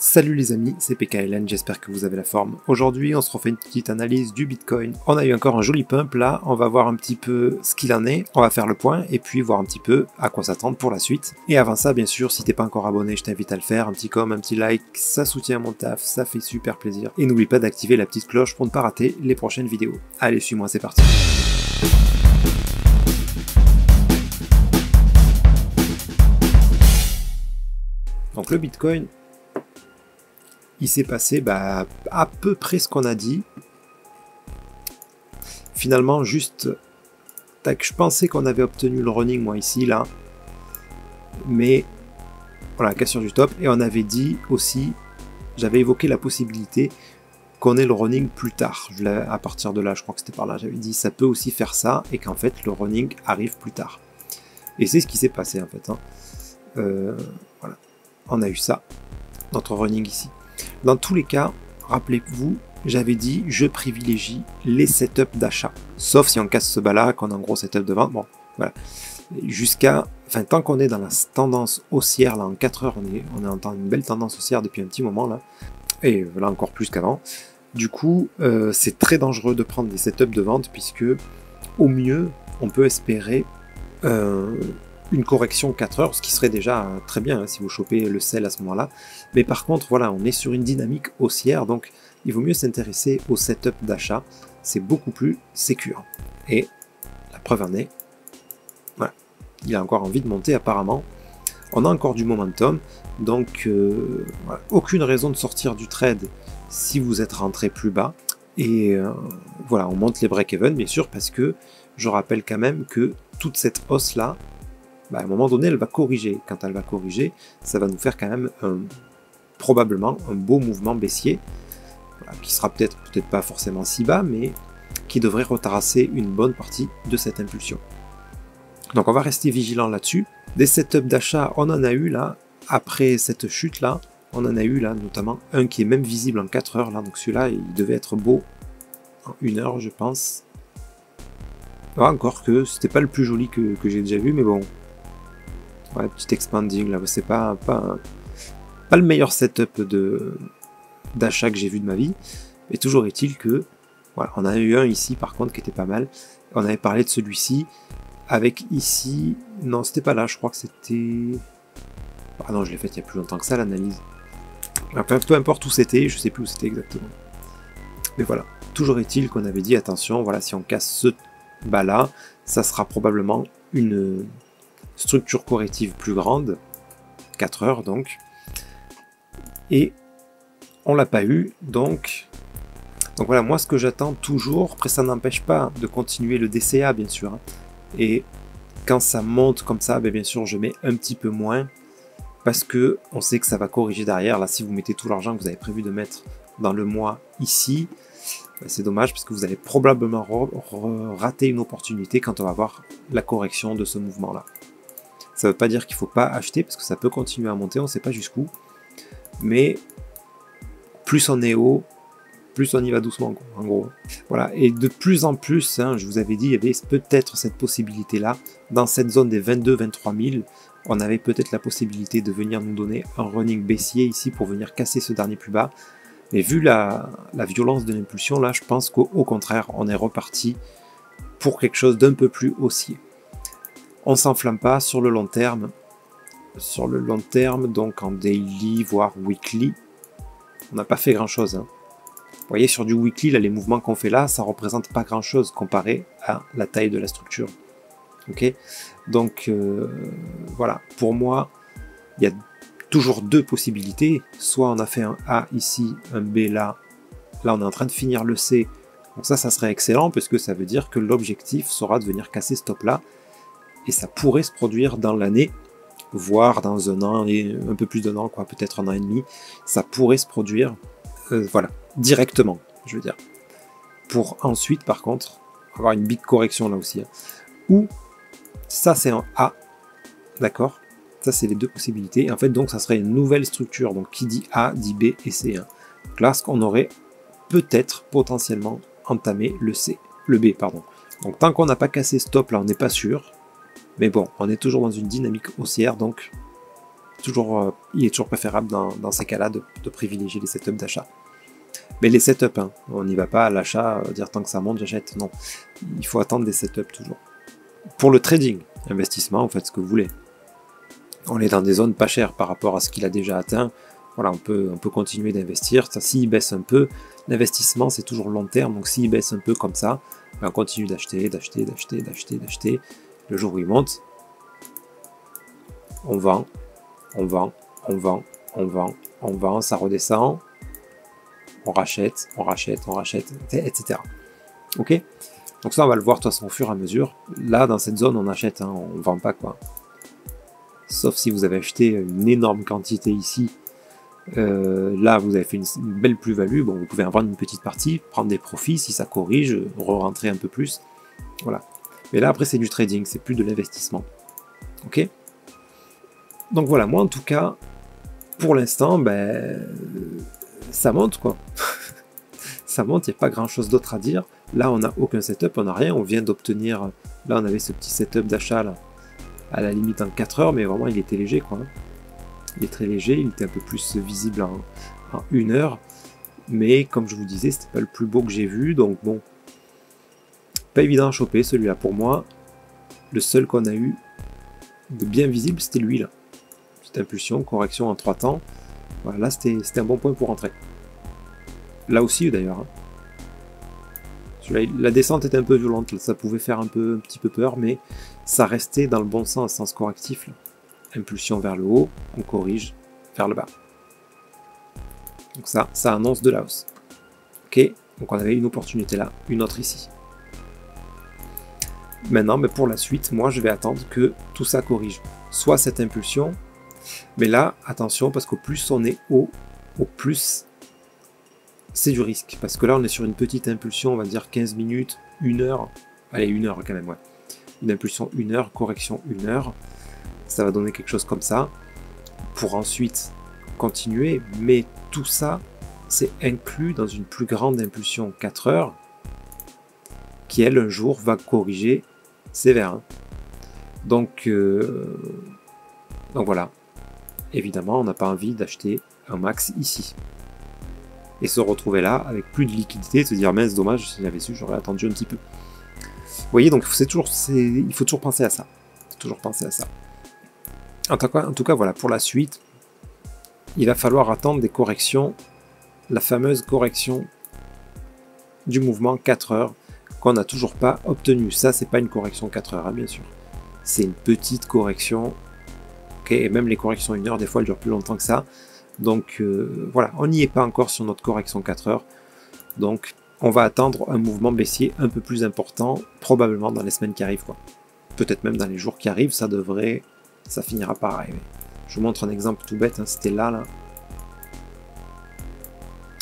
Salut les amis, c'est PKLN, j'espère que vous avez la forme. Aujourd'hui, on se refait une petite analyse du Bitcoin. On a eu encore un joli pump là, on va voir un petit peu ce qu'il en est, on va faire le point et puis voir un petit peu à quoi s'attendre pour la suite. Et avant ça, bien sûr, si t'es pas encore abonné, je t'invite à le faire, un petit com, un petit like, ça soutient mon taf, ça fait super plaisir. Et n'oublie pas d'activer la petite cloche pour ne pas rater les prochaines vidéos. Allez, suis-moi, c'est parti. Donc le Bitcoin, il s'est passé à peu près ce qu'on a dit. Finalement, juste, tac, je pensais qu'on avait obtenu le running, moi, ici, là. Mais, voilà, cassure du top. Et on avait dit aussi, j'avais évoqué la possibilité qu'on ait le running plus tard. À partir de là, je crois que c'était par là, j'avais dit, ça peut aussi faire ça, et qu'en fait, le running arrive plus tard. Et c'est ce qui s'est passé, en fait. Voilà, on a eu ça, notre running ici. Dans tous les cas, rappelez-vous, j'avais dit je privilégie les setups d'achat. Sauf si on casse ce bas-là, qu'on a un gros setup de vente. Bon, voilà. Tant qu'on est dans la tendance haussière, là en 4 heures, on est en une belle tendance haussière depuis un petit moment là. Et là encore plus qu'avant. Du coup, c'est très dangereux de prendre des setups de vente puisque au mieux, on peut espérer une correction 4 heures, ce qui serait déjà très bien hein, si vous chopez le sell à ce moment-là. Mais par contre, voilà, on est sur une dynamique haussière, donc il vaut mieux s'intéresser au setup d'achat. C'est beaucoup plus sécure. Et la preuve en est, voilà, il a encore envie de monter apparemment. On a encore du momentum, donc voilà, aucune raison de sortir du trade si vous êtes rentré plus bas. Et voilà, on monte les break-even, bien sûr, parce que je rappelle quand même que toute cette hausse-là, à un moment donné, elle va corriger. Quand elle va corriger, ça va nous faire quand même probablement un beau mouvement baissier, voilà, qui sera peut-être pas forcément si bas, mais qui devrait retracer une bonne partie de cette impulsion. Donc on va rester vigilant là-dessus. Des setups d'achat, on en a eu là, après cette chute-là, on en a eu là, notamment un qui est même visible en 4 heures, là, donc celui-là, il devait être beau en 1 heure, je pense. Ah, encore que c'était pas le plus joli que j'ai déjà vu, mais bon. Ouais, petit expanding là, c'est pas le meilleur setup d'achat que j'ai vu de ma vie, mais toujours est-il que voilà, on a eu un ici par contre qui était pas mal. On avait parlé de celui-ci avec ici, non c'était pas là, je crois que c'était, ah non je l'ai fait il y a plus longtemps que ça l'analyse. Enfin, peu importe où c'était, je sais plus où c'était exactement. Mais voilà, toujours est-il qu'on avait dit attention, voilà, si on casse ce bas là, ça sera probablement une structure corrective plus grande, 4 heures donc, et on l'a pas eu, donc voilà, moi ce que j'attends toujours, après ça n'empêche pas de continuer le DCA bien sûr, hein, et quand ça monte comme ça, bien sûr je mets un petit peu moins, parce que on sait que ça va corriger derrière. Là si vous mettez tout l'argent que vous avez prévu de mettre dans le mois ici, c'est dommage parce que vous allez probablement rater une opportunité quand on va voir la correction de ce mouvement là. Ça ne veut pas dire qu'il ne faut pas acheter, parce que ça peut continuer à monter, on ne sait pas jusqu'où. Mais plus on est haut, plus on y va doucement, quoi, en gros. Voilà, et de plus en plus, hein, je vous avais dit, il y avait peut-être cette possibilité-là. Dans cette zone des 22-23 000, on avait peut-être la possibilité de venir nous donner un running baissier ici pour venir casser ce dernier plus bas. Mais vu la violence de l'impulsion, là, je pense qu'au contraire, on est reparti pour quelque chose d'un peu plus haussier. On s'enflamme pas sur le long terme. Sur le long terme, donc en daily, voire weekly, on n'a pas fait grand chose. Hein. Vous voyez, sur du weekly, là, les mouvements qu'on fait là, ça représente pas grand chose comparé à la taille de la structure. Ok, donc voilà, pour moi, il y a toujours deux possibilités. Soit on a fait un A ici, un B là. Là, on est en train de finir le C. Donc ça serait excellent, parce que ça veut dire que l'objectif sera de venir casser ce top là. Et ça pourrait se produire dans l'année, voire dans un an, et un peu plus d'un an, quoi, peut-être un an et demi, ça pourrait se produire, voilà, directement, je veux dire. Pour ensuite, par contre, avoir une big correction là aussi. Hein. Ou, ça c'est un A, d'accord? Ça c'est les deux possibilités. En fait, donc ça serait une nouvelle structure, donc qui dit A, dit B et C. Hein. Donc là, ce qu'on aurait peut-être, potentiellement, entamé le B, pardon. Donc tant qu'on n'a pas cassé stop là, on n'est pas sûr. Mais bon, on est toujours dans une dynamique haussière, donc il est toujours préférable dans ces cas-là de privilégier les setups d'achat. Mais les setups, hein, on n'y va pas à l'achat, dire tant que ça monte, j'achète. Non, il faut attendre des setups toujours. Pour le trading, investissement, vous faites ce que vous voulez. On est dans des zones pas chères par rapport à ce qu'il a déjà atteint. Voilà, on peut continuer d'investir. S'il baisse un peu, l'investissement c'est toujours long terme. Donc s'il baisse un peu comme ça, ben, on continue d'acheter. Le jour où il monte, on vend, ça redescend, on rachète, etc. Ok? Donc ça, on va le voir de toute façon au fur et à mesure. Là, dans cette zone, on achète, hein, on ne vend pas, quoi. Sauf si vous avez acheté une énorme quantité ici. Là, vous avez fait une belle plus-value. Bon, vous pouvez en vendre une petite partie, prendre des profits, si ça corrige, re-rentrer un peu plus. Voilà. Mais là, après, c'est du trading, c'est plus de l'investissement. Ok? Donc voilà, moi, en tout cas, pour l'instant, ben, ça monte, quoi. Ça monte, il n'y a pas grand-chose d'autre à dire. Là, on n'a aucun setup, on n'a rien. On vient d'obtenir... Là, on avait ce petit setup d'achat, là, à la limite en 4 heures, mais vraiment, il était léger, quoi. Il est très léger, il était un peu plus visible en 1 heure. Mais, comme je vous disais, c'était pas le plus beau que j'ai vu, donc bon... Pas évident à choper, celui-là, pour moi. Le seul qu'on a eu de bien visible, c'était lui, là. Petite impulsion, correction en 3 temps. Voilà, là, c'était un bon point pour rentrer. Là aussi, d'ailleurs. Hein. La descente était un peu violente, ça pouvait faire un petit peu peur, mais ça restait dans le bon sens correctif. Là. Impulsion vers le haut, on corrige vers le bas. Donc ça annonce de la hausse. Ok, donc on avait une opportunité là, une autre ici. Maintenant, mais pour la suite, moi je vais attendre que tout ça corrige. Soit cette impulsion, mais là, attention, parce qu'au plus on est haut, au plus c'est du risque. Parce que là, on est sur une petite impulsion, on va dire 15 minutes, 1 heure. Allez, 1 heure quand même, ouais. Une impulsion 1 heure, correction 1 heure. Ça va donner quelque chose comme ça. Pour ensuite continuer. Mais tout ça, c'est inclus dans une plus grande impulsion 4 heures. Qui, elle, un jour, va corriger sévère. Hein. Donc voilà. Évidemment, on n'a pas envie d'acheter un max ici. Et se retrouver là avec plus de liquidité, se dire mince, dommage, si j'avais su, j'aurais attendu un petit peu. Vous voyez, donc il faut toujours penser à ça. En tout cas, voilà, pour la suite, il va falloir attendre des corrections, la fameuse correction du mouvement 4 heures qu'on n'a toujours pas obtenue. Ça, c'est pas une correction 4 heures, hein, bien sûr. C'est une petite correction. Okay, et même les corrections 1 heure, des fois, elles durent plus longtemps que ça. Donc voilà, on n'y est pas encore sur notre correction 4 heures. Donc on va attendre un mouvement baissier un peu plus important, probablement dans les semaines qui arrivent, quoi. Peut-être même dans les jours qui arrivent, ça finira par arriver. Je vous montre un exemple tout bête, hein, c'était là.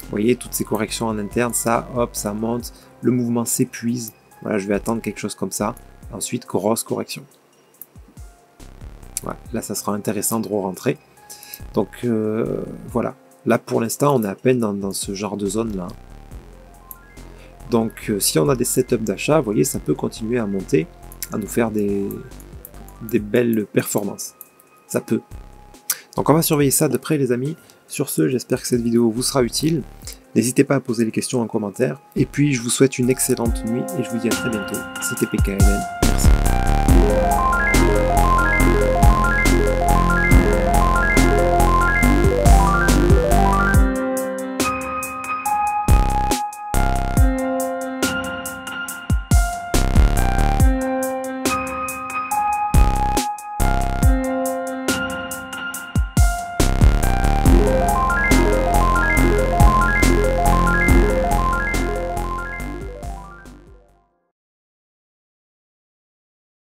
Vous voyez, toutes ces corrections en interne, ça, hop, ça monte, le mouvement s'épuise. Voilà, je vais attendre quelque chose comme ça. Ensuite, grosse correction. Voilà, là, ça sera intéressant de re-rentrer. Donc voilà, là pour l'instant on est à peine dans ce genre de zone là. Donc si on a des setups d'achat, vous voyez, ça peut continuer à monter, à nous faire des belles performances. Ça peut. Donc on va surveiller ça de près les amis. Sur ce, j'espère que cette vidéo vous sera utile. N'hésitez pas à poser les questions en commentaire. Et puis je vous souhaite une excellente nuit et je vous dis à très bientôt. C'était PKLN. Merci.